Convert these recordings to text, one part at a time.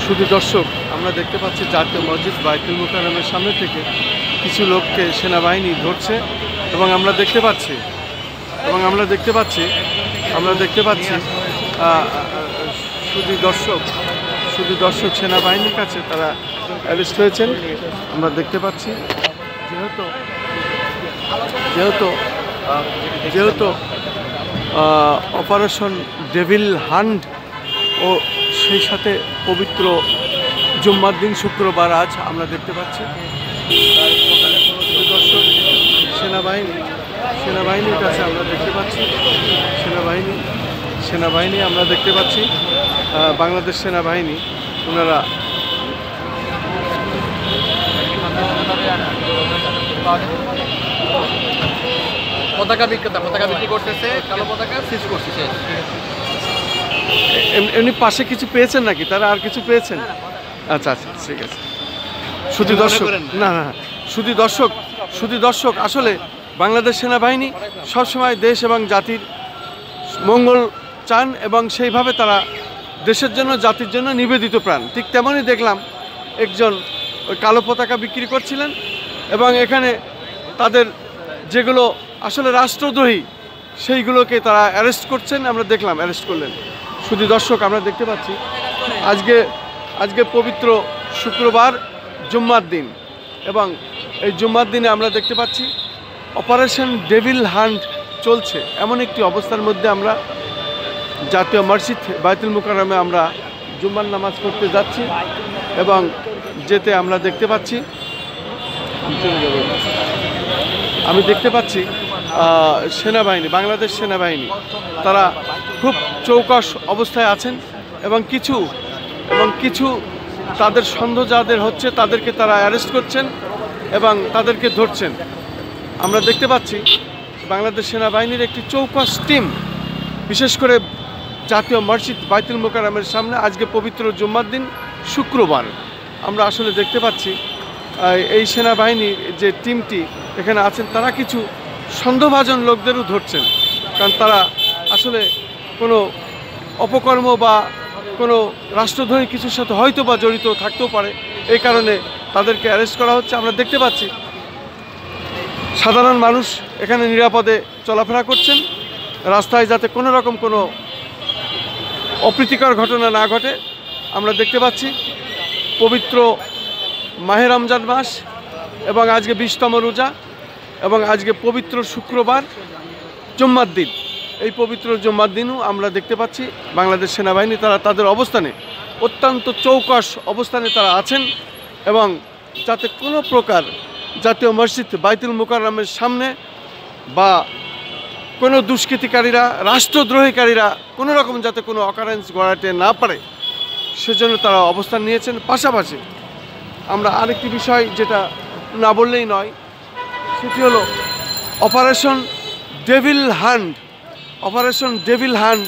শুধু দর্শক, আমরা দেখতে পাচ্ছি জাতীয় মসজিদ বাইতুল মুকাররমের সামনে থেকে কিছু লোককে সেনাবাহিনী ধরছে এবং আমরা দেখতে পাচ্ছি শুধু দর্শক সেনাবাহিনীর কাছে তারা অ্যারেস্ট হয়েছেন। আমরা দেখতে পাচ্ছি যেহেতু অপারেশন ডেভিল হান্ট ও সেই সাথে পবিত্র জুম্মার দিন শুক্রবার আজ আমরা দেখতে পাচ্ছি দর্শক সেনাবাহিনীর কাছে আমরা দেখতে পাচ্ছি সেনাবাহিনী আমরা দেখতে পাচ্ছি বাংলাদেশ সেনাবাহিনী ওনারা পতাকা বিক্রি করতেছে, কালো পতাকা সিজ করতেছে। এমনি পাশে কিছু পেয়েছেন নাকি? তারা আর কিছু পেয়েছেন? আচ্ছা ঠিক আছে। শুধু দর্শক আসলে বাংলাদেশ সেনাবাহিনী সবসময় দেশ এবং জাতির মঙ্গল চান এবং সেইভাবে তারা দেশের জন্য জাতির জন্য নিবেদিত প্রাণ। ঠিক তেমনই দেখলাম একজন ওই কালো পতাকা বিক্রি করছিলেন এবং এখানে তাদের যেগুলো আসলে রাষ্ট্রদ্রোহী সেইগুলোকে তারা অ্যারেস্ট করছেন, আমরা দেখলাম অ্যারেস্ট করলেন। শুধু দর্শক, আমরা দেখতে পাচ্ছি আজকে পবিত্র শুক্রবার জুম্মার দিন এবং এই জুম্মার দিনে আমরা দেখতে পাচ্ছি অপারেশন ডেভিল হান্ট চলছে। এমন একটি অবস্থার মধ্যে আমরা জাতীয় মসজিদ বাইতুল মুকাররমে আমরা জুম্মার নামাজ পড়তে যাচ্ছি এবং যেতে আমরা দেখতে পাচ্ছি সেনাবাহিনী, বাংলাদেশ সেনাবাহিনী তারা খুব চৌকস অবস্থায় আছেন এবং কিছু তাদের সন্দেহ যাদের হচ্ছে তাদেরকে তারা অ্যারেস্ট করছেন এবং তাদেরকে ধরছেন। আমরা দেখতে পাচ্ছি বাংলাদেশ সেনাবাহিনীর একটি চৌকস টিম বিশেষ করে জাতীয় মসজিদ বাইতুল মুকাররমের সামনে আজকে পবিত্র জুম্মার দিন শুক্রবার আমরা আসলে দেখতে পাচ্ছি এই সেনাবাহিনীর যে টিমটি এখানে আছেন তারা কিছু সন্দেহভাজন লোকদেরও ধরছেন, কারণ তারা আসলে কোনো অপকর্ম বা কোনো রাষ্ট্রদ্রোহী কিছুর সাথে হয়তো বা জড়িত থাকতেও পারে, এই কারণে তাদেরকে অ্যারেস্ট করা হচ্ছে। আমরা দেখতে পাচ্ছি সাধারণ মানুষ এখানে নিরাপদে চলাফেরা করছেন, রাস্তায় যাতে কোনো রকম কোনো অপ্রীতিকর ঘটনা না ঘটে। আমরা দেখতে পাচ্ছি পবিত্র মাহে রমজান মাস এবং আজকে 20তম রোজা এবং আজকে পবিত্র শুক্রবার জুম্মার দিন। এই পবিত্র জুম্মার দিনও আমরা দেখতে পাচ্ছি বাংলাদেশ সেনাবাহিনী তারা তাদের অবস্থানে অত্যন্ত চৌকস অবস্থানে তারা আছেন এবং যাতে কোনো প্রকার জাতীয় মসজিদ বাইতুল মুকাররমের সামনে বা কোনো দুষ্কৃতিকারীরা, রাষ্ট্রদ্রোহীকারীরা কোনো রকম যাতে কোনো অকারেন্স ঘটাতে না পারে সেজন্য তারা অবস্থান নিয়েছেন। পাশাপাশি আমরা আরেকটি বিষয় যেটা না বললেই নয়, সেটি হলো অপারেশন ডেভিল হান্ট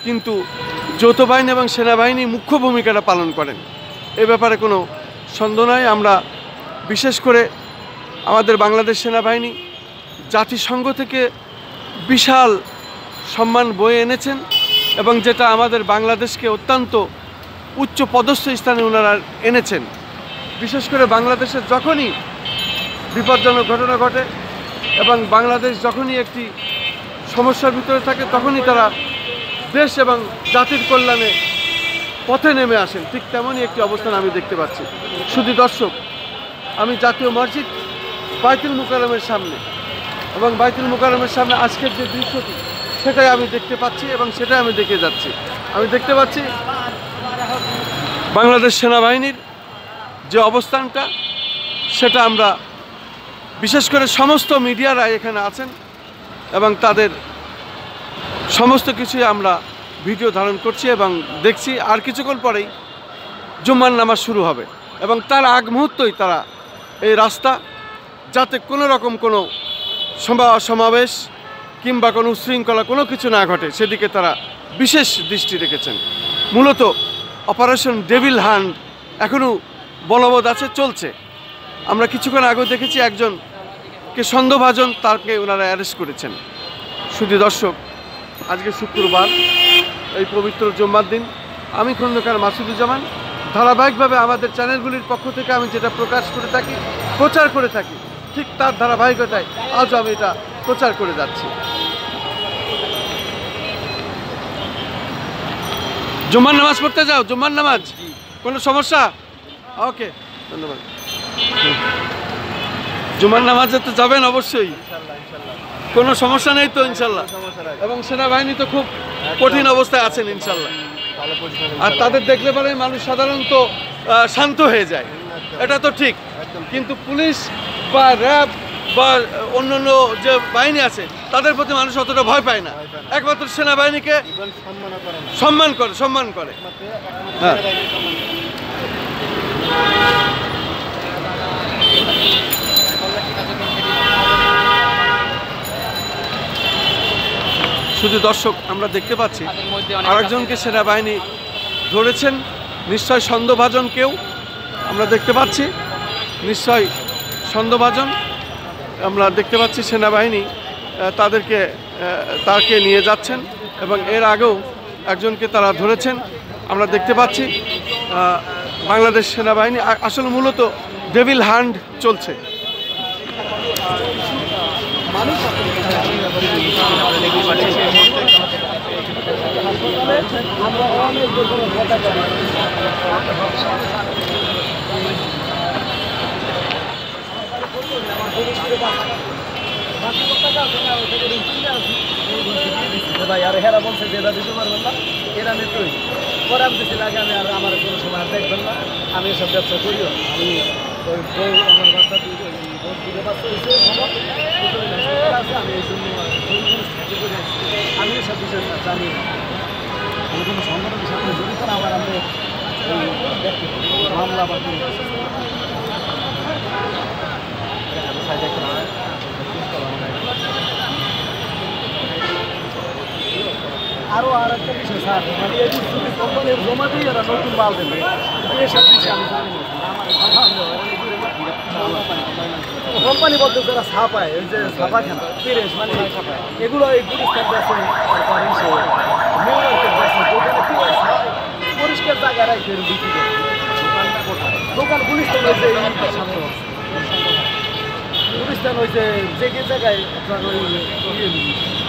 কিন্তু যৌথ বাহিনী এবং সেনাবাহিনী মুখ্য ভূমিকাটা পালন করেন, এ ব্যাপারে কোনো সন্দেহ নয়। আমরা বিশেষ করে আমাদের বাংলাদেশ সেনাবাহিনী জাতিসংঘ থেকে বিশাল সম্মান বয়ে এনেছেন এবং যেটা আমাদের বাংলাদেশকে অত্যন্ত উচ্চ পদস্থ স্থানে ওনারা এনেছেন। বিশেষ করে বাংলাদেশের যখনই বিপজ্জনক ঘটনা ঘটে এবং বাংলাদেশ যখনই একটি সমস্যার ভিতরে থাকে তখনই তারা দেশ এবং জাতির কল্যাণে পথে নেমে আসেন। ঠিক তেমনই একটি অবস্থান আমি দেখতে পাচ্ছি। শুধু দর্শক, আমি জাতীয় মসজিদ বাইতুল মুকাররমের সামনে এবং বাইতুল মুকাররমের সামনে আজকের যে দৃশ্যটি সেটাই আমি দেখতে পাচ্ছি এবং সেটাই আমি দেখে যাচ্ছি। আমি দেখতে পাচ্ছি বাংলাদেশ সেনাবাহিনীর যে অবস্থানটা সেটা আমরা বিশেষ করে সমস্ত মিডিয়ারা এখানে আছেন এবং তাদের সমস্ত কিছুই আমরা ভিডিও ধারণ করছি এবং দেখছি। আর কিছুক্ষণ পরেই জুম্মার নামাজ শুরু হবে এবং তার আগ মুহূর্তেই তারা এই রাস্তা যাতে কোনো রকম কোনো সমাবেশ কিংবা কোনো উশৃঙ্খলা কোনো কিছু না ঘটে সেদিকে তারা বিশেষ দৃষ্টি রেখেছেন। মূলত অপারেশন ডেভিল হান্ট এখনও বলবৎ আছে, চলছে। আমরা কিছুক্ষণ আগেও দেখেছি একজনকে সন্দেহভাজন তাকে ওনারা অ্যারেস্ট করেছেন। শুধু দর্শক, আজকে শুক্রবার, এই পবিত্র জুম্মার দিন। আমি খন্দকার মাসুদুজ্জামান, ধারাবাহিকভাবে আমাদের চ্যানেলগুলির পক্ষ থেকে আমি যেটা প্রকাশ করে থাকি, প্রচার করে থাকি, ঠিক তার ধারাবাহিকতায় আজও আমি এটা প্রচার করে যাচ্ছি। জুম্মার নামাজ পড়তে যাও? জুম্মার নামাজ কোনো সমস্যা? ওকে, ধন্যবাদ। জুম্মার নামাজে তো যাবেন অবশ্যই, কোনো সমস্যা নেই তো ইনশাল্লাহ। এবং সেনাবাহিনী তো খুব কঠিন অবস্থায় আছেন ইনশাল্লাহ। আর তাদের দেখলে পরে মানুষ সাধারণত শান্ত হয়ে যায়, এটা তো ঠিক। কিন্তু পুলিশ বা র্যাব বা অন্যান্য যে বাহিনী আছে তাদের প্রতি মানুষ অতটা ভয় পায় না, একমাত্র সেনাবাহিনীকে সম্মান করে। হ্যাঁ, শুধু দর্শক আমরা দেখতে পাচ্ছি আরেকজনকে সেনাবাহিনী ধরেছেন, নিশ্চয় সন্দেহভাজন কেউ আমরা দেখতে পাচ্ছি, নিশ্চয় সন্দেহভাজন আমরা দেখতে পাচ্ছি। সেনাবাহিনী তাকে নিয়ে যাচ্ছেন এবং এর আগেও একজনকে তারা ধরেছেন আমরা দেখতে পাচ্ছি। বাংলাদেশ সেনাবাহিনী আসলে মূলত ডেভিল হান্ট চলছে। ভাই আর হেরা বলছে যে এটা দিতে পারবেন না, এরা নেই পরে আমি দিচ্ছি লাগে আমি আর আমার কোনো সময় দেখবেন না, আমি এসব ব্যবসা করিও। আমি ওই বউ আমার বাচ্চা দুটো বাচ্চা হয়েছে আছে, আমি এই জন্য আমি এসব বিষয় জানি না। আমি কোনো সংগঠনের সাথে জড়িত না, আমার আমি মামলা বা আরও আর একটা বিষয় স্যার, মানে এই কোম্পানির জমাতেই এরা নতুন মাল দেবে, এসব বিষয়ে আমি জানি না। কোম্পানি বলতে যারা ছাপায়, ওই যে ছাপাখানা পিরেশ মানে এগুলো এই গুলিস্তান আছে, তারপরে নিউ মার্কেট আছে, পরিষ্কার জায়গায় রাখে বিক্রি করে। দোকান গুলিস্তান হয়েছে গুলিস্তান হয়েছে যে জায়গায় আপনার ওই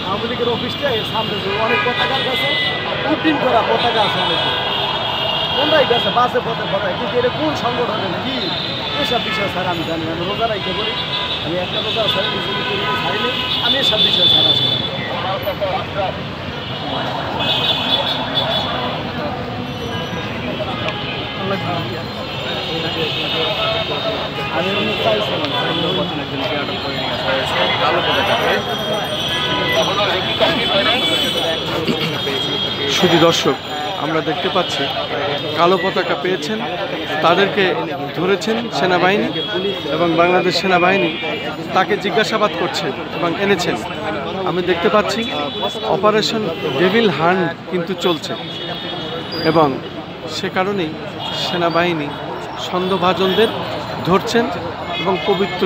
আওয়ামী লীগের অফিসটা এর সামনে অনেক পতাকার কাছে উড্ডিন করা পতাকা আছে অনেক, কোনটাই গেছে বাসে পতাকা, কিন্তু এটা কোন সংগঠনের কি এসব বিষয় স্যার আমি জানি। আমি রোজা রাখতে করি, আমি একটা রোজা ছাড়িনি, আমি এসব বিষয় স্যার আসি। শুধু দর্শক আমরা দেখতে পাচ্ছি কালো পতাকা পেয়েছেন, তাদেরকে ধরেছেন সেনাবাহিনী এবং বাংলাদেশ সেনাবাহিনী তাকে জিজ্ঞাসাবাদ করছেন এবং এনেছেন। আমি দেখতে পাচ্ছি অপারেশন ডেভিল হান্ট কিন্তু চলছে এবং সে কারণেই সেনাবাহিনী সন্দেহভাজনদের ধরছেন এবং পবিত্র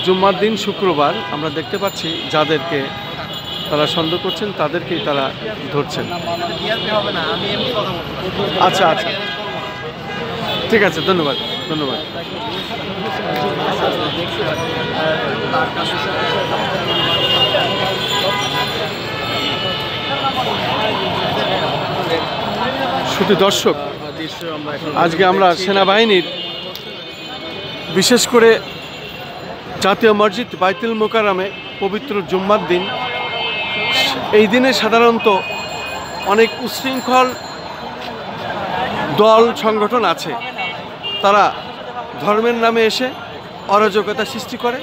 জুম্মার দিন শুক্রবার আমরা দেখতে পাচ্ছি যাদেরকে তারা সন্দেহ করছেন তাদেরকেই তারা ধরছেন। আচ্ছা আচ্ছা, ঠিক আছে, ধন্যবাদ ধন্যবাদ। শুধু দর্শক আজকে আমরা সেনাবাহিনীর বিশেষ করে জাতীয় মসজিদ বাইতুল মোকাররমে পবিত্র জুম্মার দিন, এই দিনে সাধারণত অনেক উচ্ছৃঙ্খল দল সংগঠন আছে, তারা ধর্মের নামে এসে অরাজকতা সৃষ্টি করে,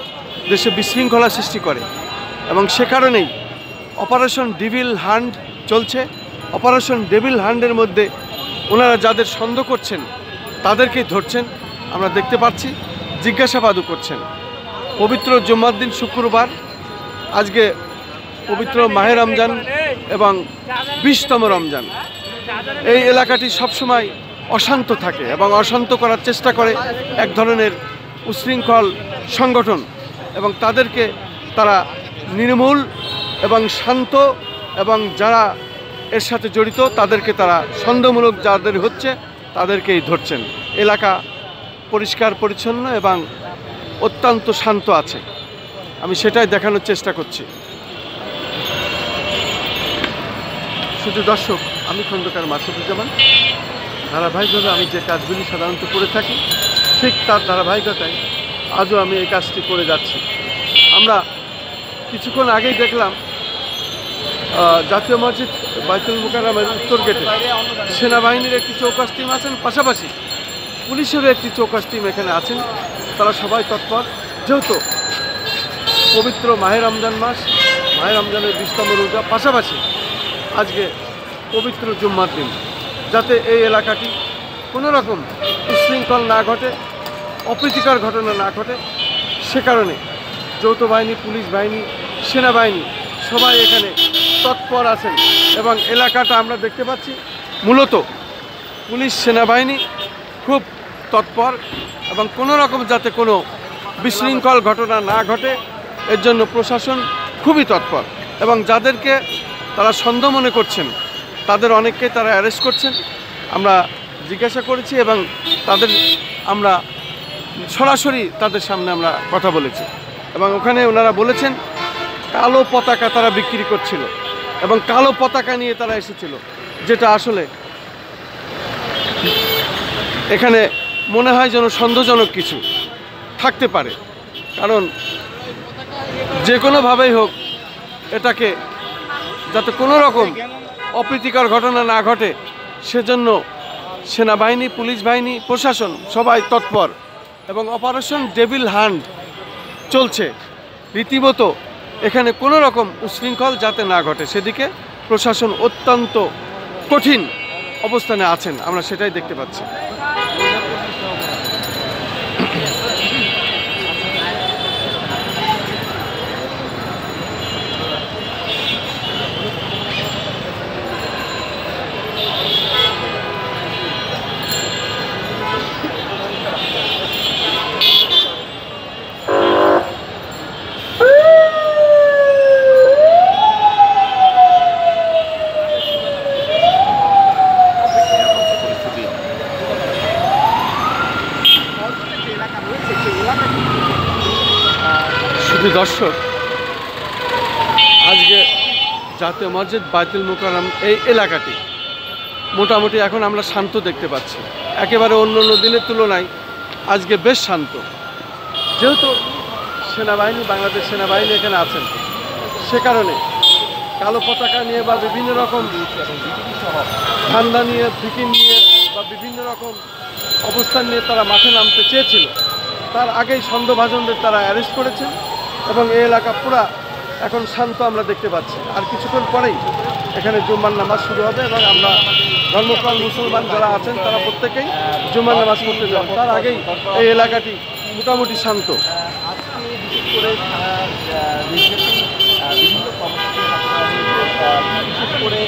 দেশে বিশৃঙ্খলা সৃষ্টি করে এবং সে কারণেই অপারেশন ডেভিল হান্ট চলছে। অপারেশন ডেভিল হান্টের মধ্যে ওনারা যাদের সন্দেহ করছেন তাদেরকেই ধরছেন, আমরা দেখতে পাচ্ছি, জিজ্ঞাসাবাদও করছেন। পবিত্র জুম্মার দিন শুক্রবার, আজকে পবিত্র মাহে রমজান এবং 20তম রমজান। এই এলাকাটি সবসময় অশান্ত থাকে এবং অশান্ত করার চেষ্টা করে এক ধরনের উচ্ছৃঙ্খল সংগঠন এবং তাদেরকে তারা নির্মূল এবং শান্ত এবং যারা এর সাথে জড়িত তাদেরকে তারা সন্দেহমূলক যাদের হচ্ছে তাদেরকেই ধরছেন। এলাকা পরিষ্কার পরিচ্ছন্ন এবং অত্যন্ত শান্ত আছে, আমি সেটাই দেখানোর চেষ্টা করছি। শুধু দর্শক, আমি খন্দকার মাসুদুজ্জামান। ধারাবাহিকভাবে আমি যে কাজগুলি সাধারণত করে থাকি ঠিক তার ধারাবাহিকতায় আজও আমি এই কাজটি করে যাচ্ছি। আমরা কিছুক্ষণ আগেই দেখলাম জাতীয় মসজিদ বাইতুল মুকাররমের উত্তর গেটে সেনাবাহিনীর একটি চৌকস টিম আছেন, পাশাপাশি পুলিশেরও একটি চৌকস টিম এখানে আছেন। তারা সবাই তৎপর, যেহেতু পবিত্র মাহে রমজান মাস, মাহে রমজানের 20তম রোজা, পাশাপাশি আজকে পবিত্র জুম্মার দিন, যাতে এই এলাকাটি কোনো রকম উচ্ছৃঙ্খল না ঘটে, অপ্রীতিকর ঘটনা না ঘটে, সে কারণে যৌথ বাহিনী, পুলিশ বাহিনী, সেনাবাহিনী সবাই এখানে তৎপর আছেন। এবং এলাকাটা আমরা দেখতে পাচ্ছি মূলত পুলিশ সেনাবাহিনী খুব তৎপর, এবং কোনো রকম যাতে কোনো বিশৃঙ্খল ঘটনা না ঘটে এর জন্য প্রশাসন খুবই তৎপর। এবং যাদেরকে তারা সন্দেহ মনে করছেন তাদের অনেককে তারা অ্যারেস্ট করছেন। আমরা জিজ্ঞাসা করেছি এবং তাদের আমরা সরাসরি তাদের সামনে আমরা কথা বলেছি, এবং ওখানে ওনারা বলেছেন কালো পতাকা তারা বিক্রি করছিল এবং কালো পতাকা নিয়ে তারা এসেছিল, যেটা আসলে এখানে মনে হয় যেন সন্দেহজনক কিছু থাকতে পারে। কারণ যে কোনোভাবেই হোক এটাকে যাতে কোনো রকম অপ্রীতিকর ঘটনা না ঘটে সেজন্য সেনাবাহিনী, পুলিশ বাহিনী, প্রশাসন সবাই তৎপর, এবং অপারেশন ডেভিল হান্ট চলছে রীতিমতো। এখানে কোনো রকম উচ্ছৃঙ্খল যাতে না ঘটে সেদিকে প্রশাসন অত্যন্ত কঠিন অবস্থানে আছেন, আমরা সেটাই দেখতে পাচ্ছি। শুধু দর্শক, আজকে জাতীয় মসজিদ বাইতুল মুকাররম এই এলাকাটি মোটামুটি এখন আমরা শান্ত দেখতে পাচ্ছি। একেবারে অন্য অন্য দিনের তুলনায় আজকে বেশ শান্ত, যেহেতু সেনাবাহিনী, বাংলাদেশ সেনাবাহিনী এখানে আছেন, সে কারণে কালো পতাকা নিয়ে বা বিভিন্ন রকম ঠান্ডা নিয়ে, ফিকির নিয়ে বা বিভিন্ন রকম অবস্থান নিয়ে তারা মাঠে নামতে চেয়েছিল, তার আগেই সন্দেহভাজনদের তারা অ্যারেস্ট করেছেন এবং এই এলাকা পুরা এখন শান্ত আমরা দেখতে পাচ্ছি। আর কিছুক্ষণ পরেই এখানে জুম্মার নামাজ শুরু হবে এবং আমরা ধর্মপ্রাণ মুসলমান যারা আছেন তারা প্রত্যেকেই জুম্মার নামাজ পড়তে যাবেন। তার আগেই এই এলাকাটি মোটামুটি শান্ত। আজকে বিশেষ করে বিভিন্ন কর্মসূচি বিশেষ করে